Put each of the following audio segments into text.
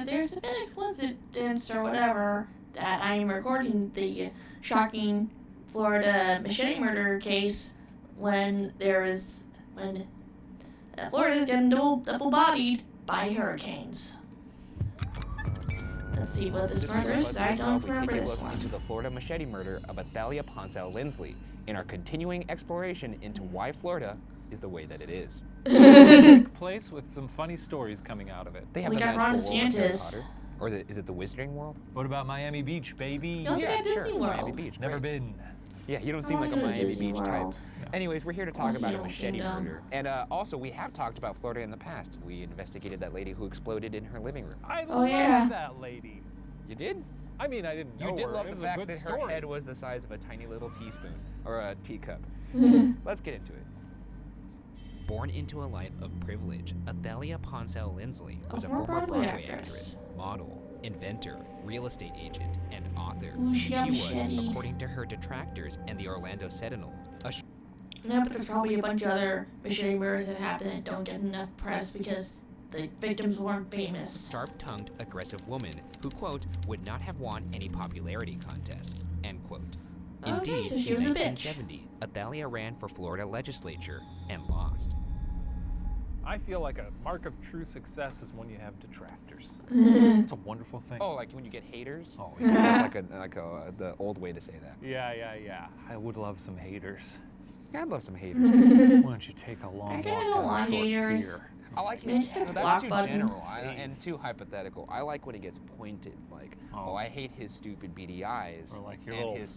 there's a bit of coincidence or whatever that I'm recording the shocking Florida machete murder case when Florida's getting double bodied by hurricanes. Let's see what this murder is. I don't remember this one. Into the Florida machete murder of Athalia Ponsell Lindsley in our continuing exploration into why Florida is the way that it is. Place with some funny stories coming out of it. They have We the got Ron magical world of Harry DeSantis. Potter. Or is it the Wizarding World? What about Miami Beach, baby? You also got Disney World. Miami Beach. Never great. been. Yeah, you don't I seem wanna like a go to Miami Disney Beach World. type. Anyways, we're here to talk Wanna see about a Old machete Kingdom. murder. And also, we have talked about Florida in the past. We investigated that lady who exploded in her living room. I Oh, love yeah. that lady. You did? I mean, I didn't know You did her. love It the was a fact good that story. her head was the size of a tiny little teaspoon, or a teacup. Let's get into it. Born into a life of privilege, Athalia Ponsell Lindsley was a former former Broadway Broadway actress. actress, model, inventor, real estate agent, and author. Ooh, she got was, machete. according to her detractors and the Orlando Sentinel, a No, but there's probably a bunch of other machete murders that happen that don't get enough press because the victims weren't famous. sharp-tongued, aggressive woman who, quote, would not have won any popularity contest, end quote. Okay, Indeed, so she in was a bitch. 1970, Athalia ran for Florida legislature and lost. I feel like a mark of true success is when you have detractors. It's a wonderful thing. Oh, like when you get haters? Oh, That's the old way to say that. yeah. I would love some haters. Yeah, I'd love some haters. Why don't you take a long I walk kinda down don't like short haters. pier? I like Man, it. just hit the That's block too button. general and too hypothetical. I like when it gets pointed, like, oh, I hate his stupid beady eyes. Or like and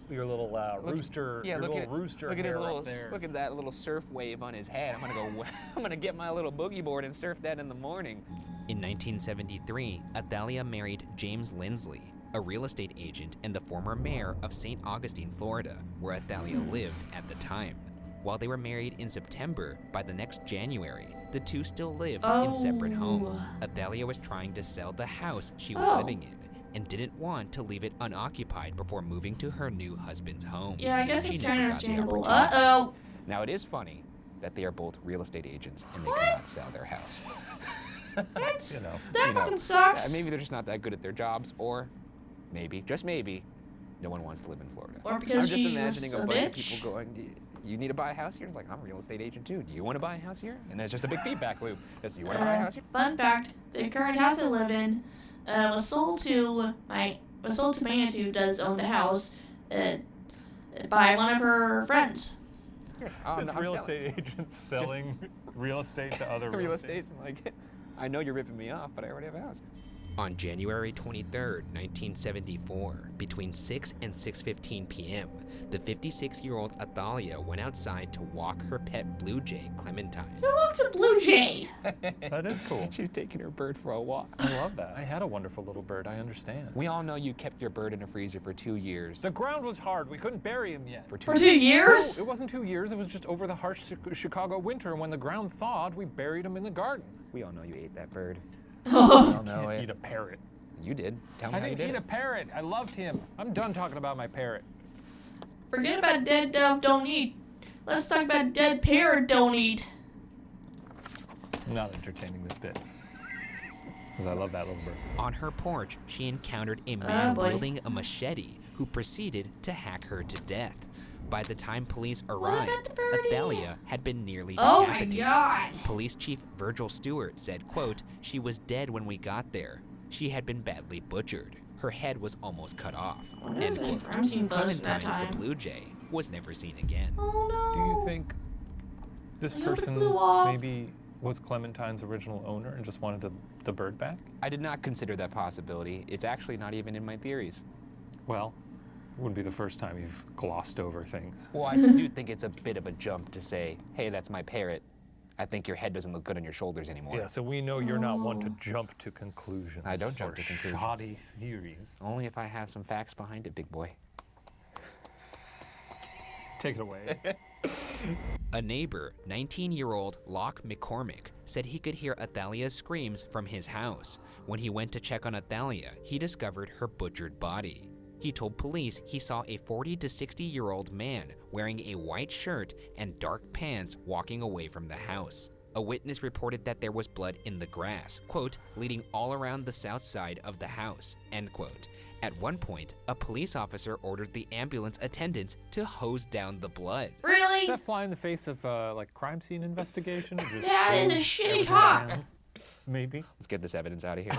your little look- rooster, Yeah, your look little at rooster look at his hair little up there. look at that little surf wave on his head. I'm gonna go. I'm gonna get my little boogie board and surf that in the morning. In 1973, Athalia married James Lindsley, a real estate agent and the former mayor of St. Augustine, Florida, where Athalia lived at the time. While they were married in September, by the next January, the two still lived in separate homes. Athalia was trying to sell the house she was living in and didn't want to leave it unoccupied before moving to her new husband's home. Yeah, I guess She it's never kind of got the understandable. opportunity. Uh-oh. Now, it is funny that they are both real estate agents and they cannot sell their house. That's, You know. that fucking sucks. Maybe they're just not that good at their jobs, or maybe, just maybe, no one wants to live in Florida. Or I'm because just she imagining was a a bunch of bitch. people going, you need to buy a house here? It's like, I'm a real estate agent too. Do you want to buy a house here? And there's just a big feedback loop. Just, you want to buy a house here? Fun fact: the current house I live in was sold to my aunt who does own the house by one of her friends. It's I'm real selling estate agents selling real estate to other real estate. I'm like, I know you're ripping me off, but I already have a house. On January 23rd, 1974, between 6 and 6:15 p.m., the 56-year-old Athalia went outside to walk her pet blue jay, Clementine. Who walks a blue jay? That is cool. She's taking her bird for a walk. I love that. I had a wonderful little bird. I understand. We all know you kept your bird in a freezer for 2 years. The ground was hard. We couldn't bury him yet. For For 2 years? No, it wasn't 2 years. It was just over the harsh Chicago winter. And when the ground thawed, we buried him in the garden. We all know you ate that bird. Oh. We all know Can't it. eat a parrot. You did. Tell me I how you didn't did eat it. a parrot. I loved him. I'm done talking about my parrot. Forget about dead dove don't eat. Let's talk about dead parrot don't eat. I'm not entertaining this bit. Because I love that little bird. On her porch, she encountered a man boy. wielding a machete who proceeded to hack her to death. By the time police about arrived, the birdie? Athalia had been nearly Oh my decapitated. god. Police Chief Virgil Stewart said, quote, she was dead when we got there. She had been badly butchered. Her head was almost cut off. What End is it? quote. I'm seeing buzz that Clementine, the time. blue jay, was never seen again. Oh no. Do you think this I hope it person flew off. maybe was Clementine's original owner and just wanted the bird back? I did not consider that possibility. It's actually not even in my theories. Well, wouldn't be the first time you've glossed over things. Well, I do think it's a bit of a jump to say, hey, that's my parrot. I think your head doesn't look good on your shoulders anymore. Yeah, so we know you're not one to jump to conclusions. I don't jump or to conclusions. Shoddy theories. Only if I have some facts behind it, big boy. Take it away. A neighbor, 19-year-old Locke McCormick, said he could hear Athalia's screams from his house. When he went to check on Athalia, he discovered her butchered body. He told police he saw a 40 to 60-year-old man wearing a white shirt and dark pants walking away from the house. A witness reported that there was blood in the grass, quote, leading all around the south side of the house, end quote. At one point, a police officer ordered the ambulance attendants to hose down the blood. Really? Does that fly in the face of like crime scene investigation? Or just That is a hose shitty everything talk. down? Maybe. Let's get this evidence out of here.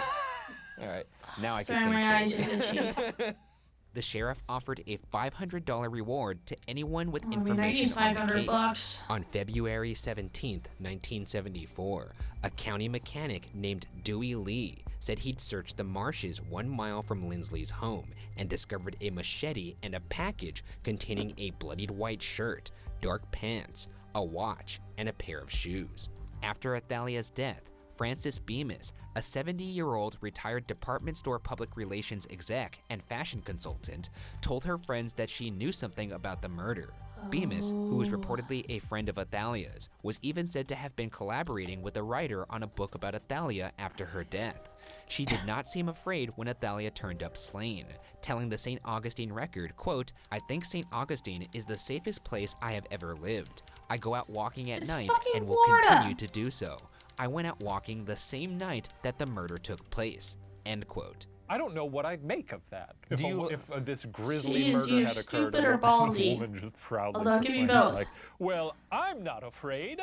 All right, now I Sorry, can my eyes think just itchy. The sheriff offered a $500 reward to anyone with I information use on the $500 case. bucks. On February 17, 1974, a county mechanic named Dewey Lee said he'd searched the marshes 1 mile from Lindsley's home and discovered a machete and a package containing a bloodied white shirt, dark pants, a watch, and a pair of shoes. After Athalia's death, Frances Bemis, a 70-year-old retired department store public relations exec and fashion consultant, told her friends that she knew something about the murder. Bemis, who was reportedly a friend of Athalia's, was even said to have been collaborating with a writer on a book about Athalia after her death. She did not seem afraid when Athalia turned up slain, telling the St. Augustine Record, quote, "I think St. Augustine is the safest place I have ever lived. I go out walking at It's night fucking and will Florida. continue to do so. I went out walking the same night that the murder took place," end quote. I don't know what I'd make of that. If, Do you- if this grisly Jeez, murder you had occurred, stupid or a ballsy? woman just proudly Although, give me proclaimed, both. like, well, I'm not afraid.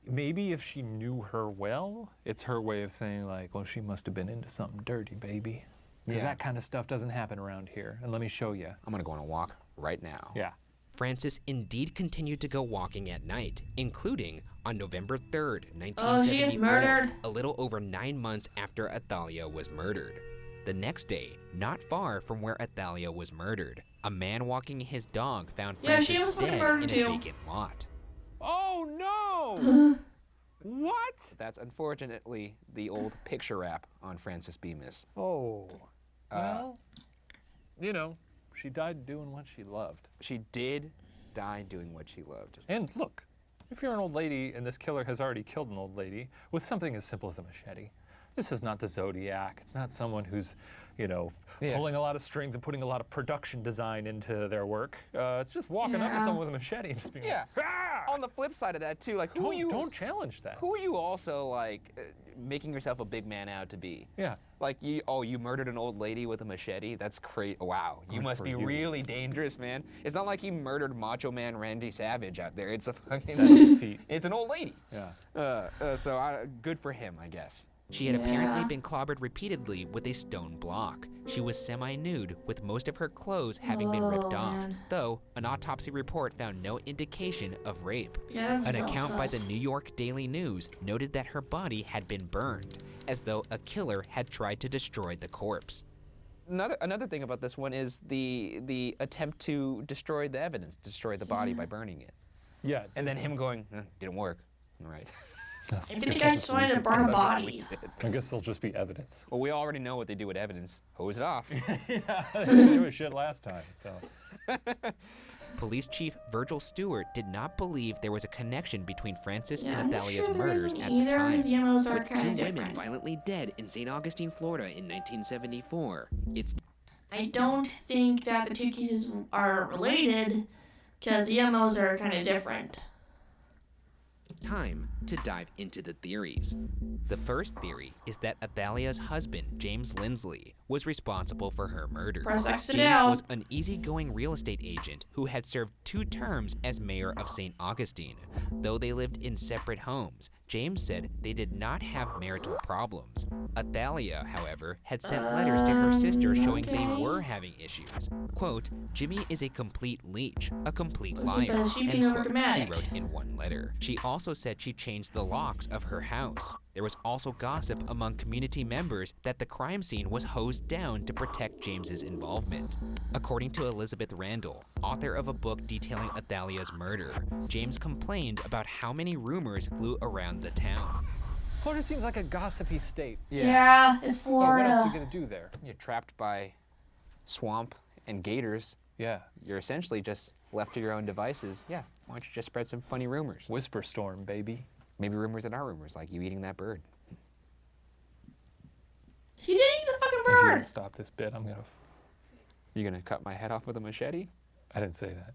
Maybe if she knew her well, it's her way of saying like, well, she must have been into something dirty, baby. Because Yeah. that kind of stuff doesn't happen around here. And let me show you. I'm gonna go on a walk right now. Yeah. Frances indeed continued to go walking at night, including on November 3rd, Oh, she 1974, is murdered? a little over 9 months after Athalia was murdered. The next day, not far from where Athalia was murdered, a man walking his dog found Yeah, she Frances was fucking dead murdered in a too. vacant lot. Oh no! What? That's unfortunately the old picture wrap on Frances Bemis. Oh. Well, you know, she died doing what she loved. She did die doing what she loved. And look, if you're an old lady and this killer has already killed an old lady with something as simple as a machete, this is not the Zodiac. It's not someone who's, you know, Yeah. pulling a lot of strings and putting a lot of production design into their work. It's just walking up to Yeah. someone with a machete and just being Yeah. like, ah! On the flip side of that too, like Don't challenge that. who are you also like making yourself a big man out to be? Yeah. Like you murdered an old lady with a machete? That's crazy. Wow, you Good must for be you. really dangerous, man. It's not like you murdered Macho Man Randy Savage out there. It's a fucking, Feet. it's an old lady. Yeah. So good for him, I guess. She had Yeah. apparently been clobbered repeatedly with a stone block. She was semi-nude, with most of her clothes having been ripped Oh, off, man. though an autopsy report found no indication of rape. Yeah, that's An a little account by the sus. New York Daily News noted that her body had been burned, as though a killer had tried to destroy the corpse. Another thing about this one is the attempt to destroy the evidence, destroy the body by burning it. Yeah. And then him going, didn't work. All right. Maybe the guy just wanted to burn a body. I guess there'll just be evidence. Well, we already know what they do with evidence. Hose it off. Yeah, they didn't do shit last time, so. Police Chief Virgil Stewart did not believe there was a connection between Frances Yeah, and I'm Athalia's sure there murders isn't at the either, time. 'cause the MOs are With kinda two women different. violently dead in St. Augustine, Florida in 1974, it's I don't think that the two cases are related because the MOs are kind of different. time to dive into the theories. The first theory is that Athalia's husband, James Lindsley, was responsible for her murder. Press X to James down. was an easygoing real estate agent who had served 2 terms as mayor of St. Augustine. Though they lived in separate homes, James said they did not have marital problems. Athalia, however, had sent letters to her sister showing they okay. were having issues. Quote, "Jimmy is a complete leech, a complete Was liar," because she's end being quote, she overdramatic. wrote in one letter. She also said she changed the locks of her house. There was also gossip among community members that the crime scene was hosed down to protect James's involvement. According to Elizabeth Randall, author of a book detailing Athalia's murder, James complained about how many rumors flew around the town. Florida seems like a gossipy state. Yeah, it's So what else are you Florida. gonna do there? You're trapped by swamp and gators. Yeah. You're essentially just left to your own devices. Yeah, why don't you just spread some funny rumors? Whisper storm, baby. Maybe rumors that are rumors, like you eating that bird. He didn't eat the fucking If you don't bird. stop this bit, I'm gonna. You gonna cut my head off with a machete? I didn't say that.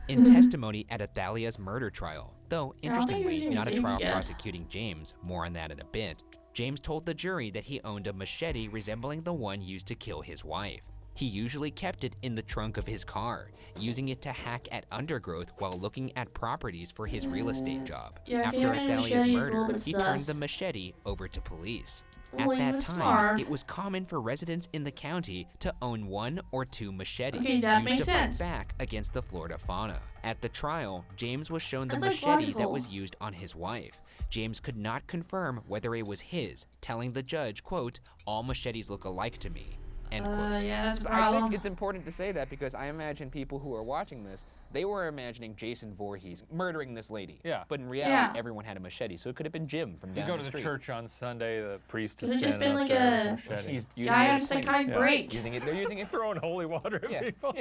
In testimony at Athalia's murder trial, though Yeah, I don't think interestingly, he was not a even trial saved yet. prosecuting James, more on that in a bit, James told the jury that he owned a machete resembling the one used to kill his wife. He usually kept it in the trunk of his car, using it to hack at undergrowth while looking at properties for his real estate job. Yeah, After carrying a Athalia's machete is a little murder, bit he turned sus. the machete over to police. Well, At he that was time, smart. it was common for residents in the county to own 1 or 2 machetes Okay, that used makes to sense. fight back against the Florida fauna. At the trial, James was shown the That's, like, machete that logical. was used on his wife. James could not confirm whether it was his, telling the judge, quote, "All machetes look alike to me," end quote. Yeah, that's a I problem. think it's important to say that because I imagine people who are watching this, they were imagining Jason Voorhees murdering this lady. Yeah. But in reality, Yeah. everyone had a machete, so it could have been Jim from You down go the to the street. church on Sunday, the priest is Could've just standing been up like there a with a machete. He's using Guy it on as a a cleaner. psychotic Yeah. break. They're using it Throwing holy water at Yeah. people.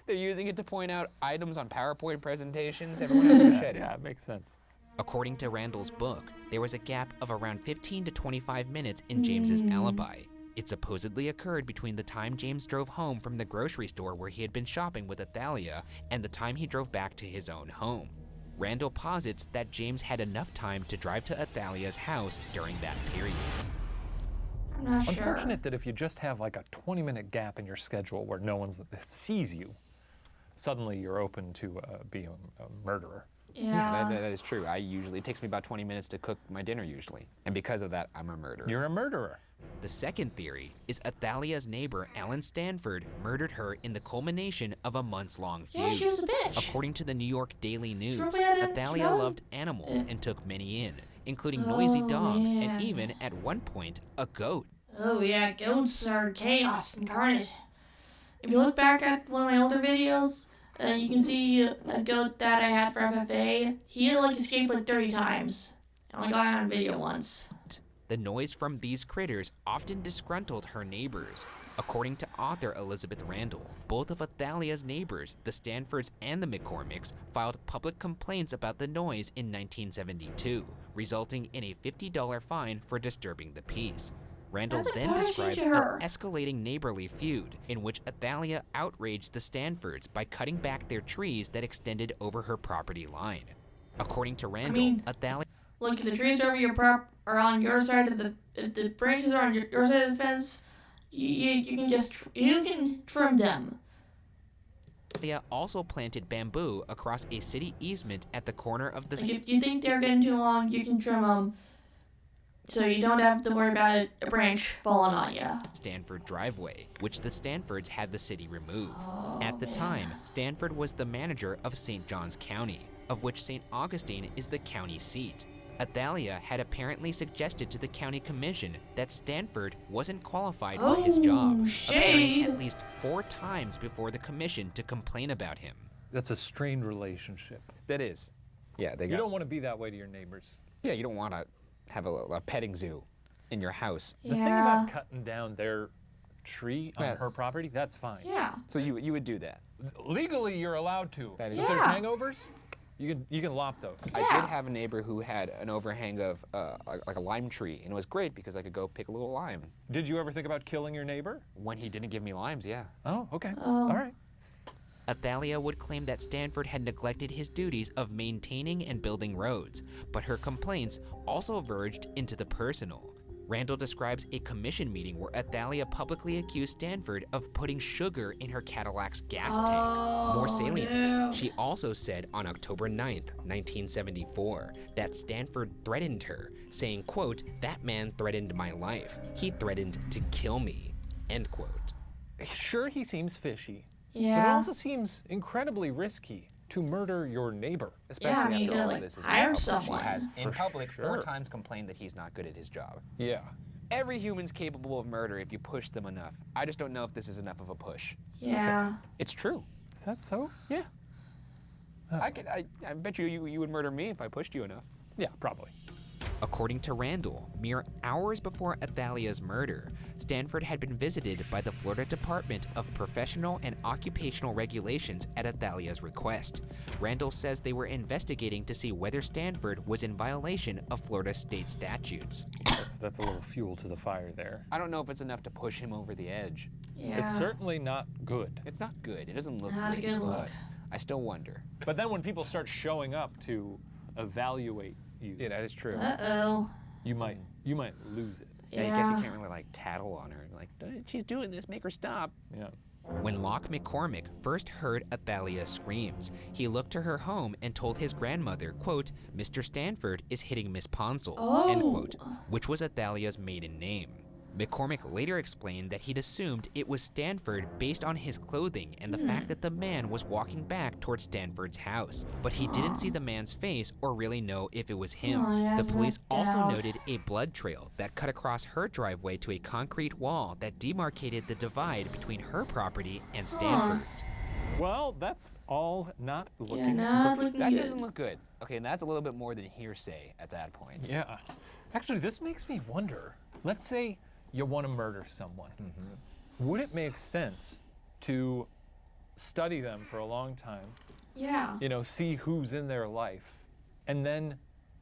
They're using it to point out items on PowerPoint presentations. Everyone has a machete. Yeah, it makes sense. According to Randall's book, there was a gap of around 15 to 25 minutes in James's alibi. It supposedly occurred between the time James drove home from the grocery store where he had been shopping with Athalia and the time he drove back to his own home. Randall posits that James had enough time to drive to Athalia's house during that period. I'm not sure. Unfortunate that if you just have like a 20-minute gap in your schedule where no one sees you, suddenly you're open to being a murderer. Yeah. That is true. It takes me about 20 minutes to cook my dinner usually. And because of that, I'm a murderer. You're a murderer. The second theory is Athalia's neighbor, Alan Stanford, murdered her in the culmination of a months-long feud. Yeah, she was a bitch. According to the New York Daily News, probably had a Athalia child. loved animals and took many in, including noisy Oh, dogs man. and even, at one point, a goat. Oh yeah, goats are chaos incarnate. If you look back at one of my older videos, you can see a goat that I had for FFA. He like escaped like 30 times. I only got it on video once. The noise from these critters often disgruntled her neighbors. According to author Elizabeth Randall, both of Athalia's neighbors, the Stanfords and the McCormicks, filed public complaints about the noise in 1972, resulting in a $50 fine for disturbing the peace. Randall That's a then punishment describes to an her. escalating neighborly feud in which Athalia outraged the Stanfords by cutting back their trees that extended over her property line. According to Randall, mean- Athalia Look, if the trees are over your are on your side of if the branches are on your side of the fence, you can just you can trim them. also planted bamboo across a city easement at the corner of the Like if you think they're getting too long, you can trim them, so you don't have to worry about a branch falling on you. Stanford driveway, which the Stanfords had the city remove. At the time, Stanford was the manager of St. Johns County, of which St. Augustine is the county seat. Athalia had apparently suggested to the county commission that Stanford wasn't qualified for his job, appearing shade. at least 4 times before the commission to complain about him. That's a strained relationship. That is. Yeah, You don't want to be that way to your neighbors. Yeah, you don't want to have a petting zoo in your house. The thing about cutting down their tree on Yeah. her property, that's fine. Yeah. So you would do that. Legally, you're allowed to. That is If there's Yeah. hangovers, you can lop those. I Yeah. did have a neighbor who had an overhang of like a lime tree, and it was great because I could go pick a little lime. Did you ever think about killing your neighbor? When he didn't give me limes, yeah. Oh, okay. Oh. All right. Athalia would claim that Stanford had neglected his duties of maintaining and building roads, but her complaints also verged into the personal. Randall describes a commission meeting where Athalia publicly accused Stanford of putting sugar in her Cadillac's gas tank. More salient, no. she also said on October 9th, 1974, that Stanford threatened her, saying, quote, "That man threatened my life. He threatened to kill me," end quote. Sure, he seems fishy, but it Yeah. also seems incredibly risky to murder your neighbor. Especially I mean, you after gotta, all like, of this is hire public. someone. She has, in For public, 4 sure. times complained that he's not good at his job. Yeah. Every human's capable of murder if you push them enough. I just don't know if this is enough of a push. Yeah. It's true. Is that so? Yeah. I bet you would murder me if I pushed you enough. Yeah, probably. According to Randall, mere hours before Athalia's murder, Stanford had been visited by the Florida Department of Professional and Occupational Regulations at Athalia's request. Randall says they were investigating to see whether Stanford was in violation of Florida state statutes. That's a little fuel to the fire there. I don't know if it's enough to push him over the edge. Yeah. It's certainly not good. It's not good. It doesn't look Not a good look. I still wonder. But then when people start showing up to evaluate you, Yeah, that is true. Uh-oh. you might lose it. Yeah, I guess you can't really like tattle on her. Like, she's doing this, make her stop. Yeah. When Locke McCormick first heard Athalia's screams, he looked to her home and told his grandmother, quote, Mr. Stanford is hitting Miss Ponsell, end quote, which was Athalia's maiden name. McCormick later explained that he'd assumed it was Stanford based on his clothing and the fact that the man was walking back towards Stanford's house, but he didn't see the man's face or really know if it was him. The police also noted a blood trail that cut across her driveway to a concrete wall that demarcated the divide between her property and Stanford's. Well, that's all not looking Yeah, not looking That good. doesn't look good. Okay, and that's a little bit more than hearsay at that point. Yeah. Actually, this makes me wonder. Let's say you want to murder someone. Would it make sense to study them for a long time, Yeah. you know, see who's in their life, and then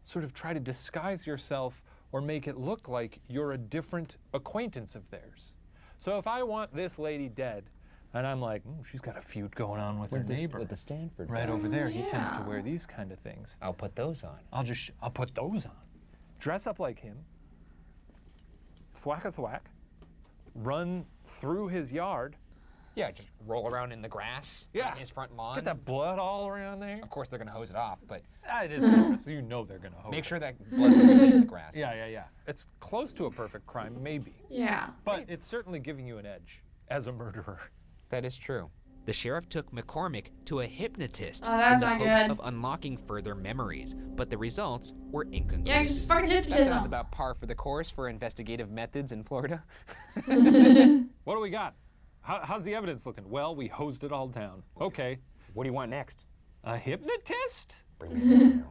sort of try to disguise yourself or make it look like you're a different acquaintance of theirs? So if I want this lady dead, and I'm like, she's got a feud going on with her neighbor. With the Stanford Right guy. over there, he tends to Yeah. wear these kind of things. I'll put those on. I'll put those on. Dress up like him. Thwack a thwack. Run through his yard. Yeah, just roll around in the grass Yeah. in his front lawn. Get that blood all around there. Of course, they're going to hose it off, but It is nervous, so you know they're gonna hose make it. sure that blood's really in the grass. Yeah. It's close to a perfect crime, maybe. Yeah. But it's certainly giving you an edge as a murderer. That is true. The sheriff took McCormick to a hypnotist Oh, that's in the not hopes good. of unlocking further memories, but the results were Yeah, inconclusive. just fucking That sounds hypnotism. about par for the course for investigative methods in Florida. What do we got? How's the evidence looking? Well, we hosed it all down. Okay. What do you want next? A hypnotist? Bring it down.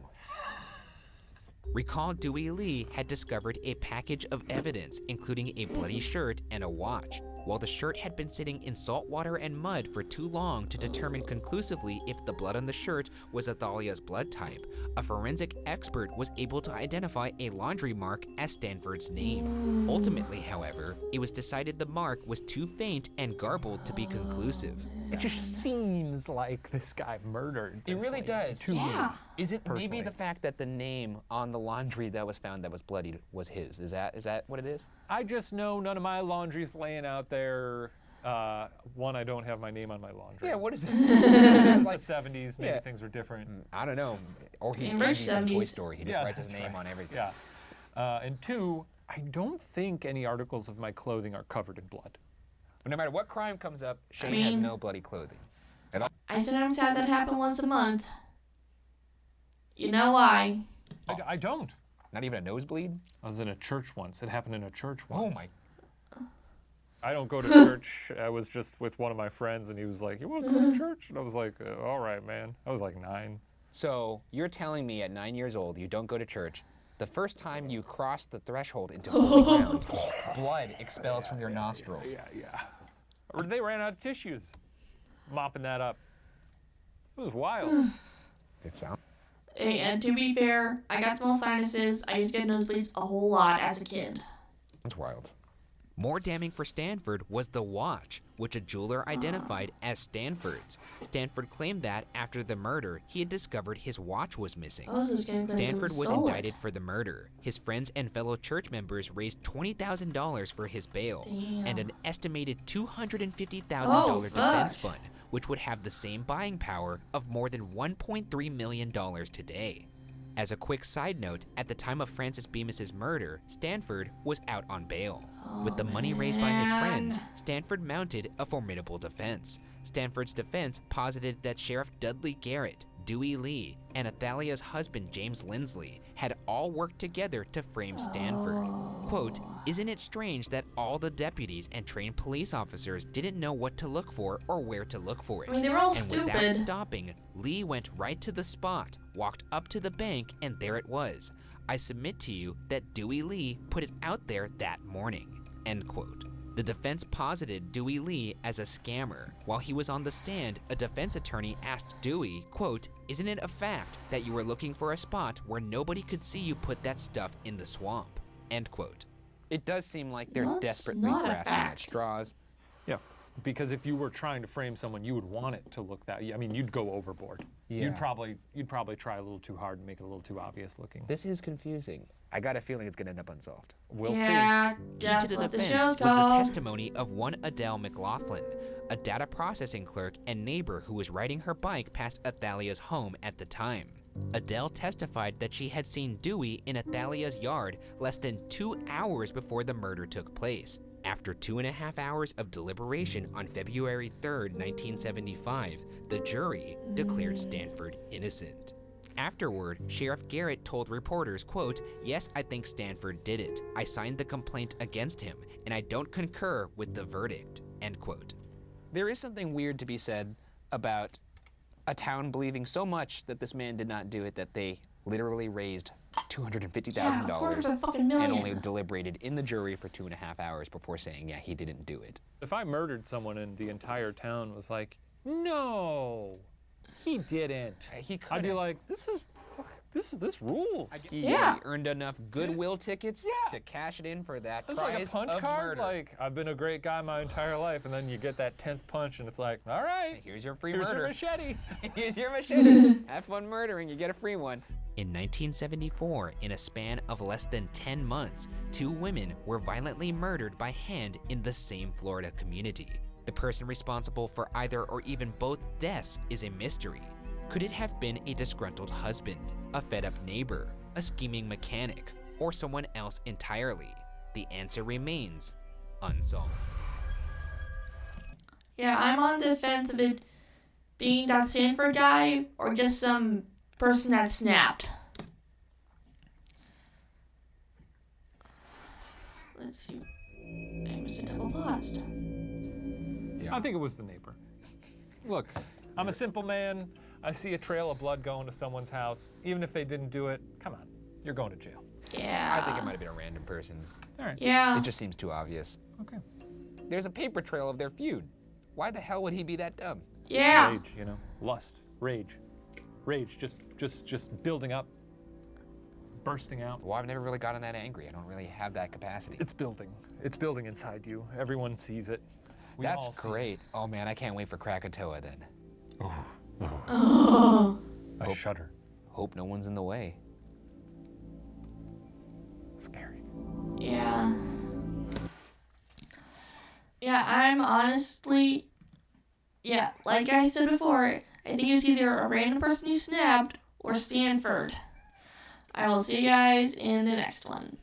Recall Dewey Lee had discovered a package of evidence, including a bloody shirt and a watch. While the shirt had been sitting in salt water and mud for too long to determine conclusively if the blood on the shirt was Athalia's blood type, a forensic expert was able to identify a laundry mark as Stanford's name. Ultimately, however, it was decided the mark was too faint and garbled to be conclusive. It just seems like this guy murdered. It this really lady does. to me. Yeah. Is it maybe Personally. the fact that the name on the laundry that was found that was bloodied was his? Is that what it is? I just know none of my laundry's laying out there. One, I don't have my name on my laundry. Yeah, what is it? It's like 70s, maybe Yeah. things were different. I don't know. Or he's In crazy from Toy 70s. Story. He just writes his that's name right. on everything. Yeah. And two, I don't think any articles of my clothing are covered in blood. But no matter what crime comes up, Shane has mean- no bloody clothing. At all. I sometimes have that happen once a month. You know why? I don't. Not even a nosebleed? I was in a church once. It happened in a church Oh once. my. I don't go to church. I was just with one of my friends, and he was like, "You want to go to church?" And I was like, "All right, man." I was like 9. So you're telling me at 9 years old you don't go to church. The first time you cross the threshold into holy ground, blood expels from your nostrils. Yeah. They ran out of tissues. Mopping that up. It was wild. It sounds. Hey, and to be fair, I got small sinuses. I used to get nosebleeds a whole lot as a kid. wild. More damning for Stanford was the watch, which a jeweler identified as Stanford's. Stanford claimed that after the murder, he had discovered his watch was missing. I was just gonna claim Stanford someone was stole it. indicted for the murder. His friends and fellow church members raised $20,000 for his bail and an estimated $250,000 defense fund, which would have the same buying power of more than $1.3 million today. As a quick side note, at the time of Francis Bemis's murder, Stanford was out on bail. With the money raised by his friends, Stanford mounted a formidable defense. Stanford's defense posited that Sheriff Dudley Garrett, Dewey Lee, and Athalia's husband James Lindsley had all worked together to frame Stanford. Quote, "Isn't it strange that all the deputies and trained police officers didn't know what to look for or where to look for it? I mean, they were all and without stupid. stopping, Lee went right to the spot, walked up to the bank, and there it was. I submit to you that Dewey Lee put it out there that morning." End quote. The defense posited Dewey Lee as a scammer. While he was on the stand, a defense attorney asked Dewey, quote, "Isn't it a fact that you were looking for a spot where nobody could see you put that stuff in the swamp?" End quote. It does seem like they're That's desperately not a grasping at fact. straws. Yeah. Because if you were trying to frame someone, you would want it to look that. I mean, you'd go overboard. Yeah. You'd probably try a little too hard and make it a little too obvious looking. This is confusing. I got a feeling it's gonna end up unsolved. We'll Yeah, Key that's to the what the defense show's was the called. testimony of one Adele McLaughlin, a data processing clerk and neighbor who was riding her bike past Athalia's home at the time. Adele testified that she had seen Dewey in Athalia's yard less than 2 hours before the murder took place. After 2.5 hours of deliberation on February 3rd, 1975, the jury declared Stanford innocent. Afterward, Sheriff Garrett told reporters, quote, "Yes, I think Stanford did it. I signed the complaint against him, and I don't concur with the verdict," end quote. There is something weird to be said about a town believing so much that this man did not do it that they literally raised $250,000 Yeah, a quarter of a fucking million. and only deliberated in the jury for 2.5 hours before saying, yeah, he didn't do it. If I murdered someone and the entire town was like, "No, he didn't," He couldn't. I'd be like, this rules. He Yeah. earned enough goodwill tickets Yeah. to cash it in for that It's like a prize punch of card. murder. Like, I've been a great guy my entire life, and then you get that 10th punch, and it's like, all right, Here's your free here's murder. your machete. Here's your machete. Have fun murdering. You get a free one. In 1974, in a span of less than 10 months, 2 women were violently murdered by hand in the same Florida community. The person responsible for either or even both deaths is a mystery. Could it have been a disgruntled husband, a fed-up neighbor, a scheming mechanic, or someone else entirely? The answer remains unsolved. Yeah, I'm on the fence of it being that Stanford guy or just some person that snapped. Let's see. I must have double paused. I think it was the neighbor. Look, I'm a simple man. I see a trail of blood going to someone's house. Even if they didn't do it, come on, you're going to jail. Yeah. I think it might have been a random person. All right. Yeah. It just seems too obvious. Okay. There's a paper trail of their feud. Why the hell would he be that dumb? Yeah. Rage, you know, lust, rage, just building up, bursting out. Well, I've never really gotten that angry. I don't really have that capacity. It's building inside you. Everyone sees it. We all That's see great. Oh man, I can't wait for Krakatoa then. Oh. it. I shudder. Hope no one's in the way. Scary. Yeah. Yeah, I'm honestly, yeah, like I said before, I think it was either a random person who snapped or Stanford. I will see you guys in the next one.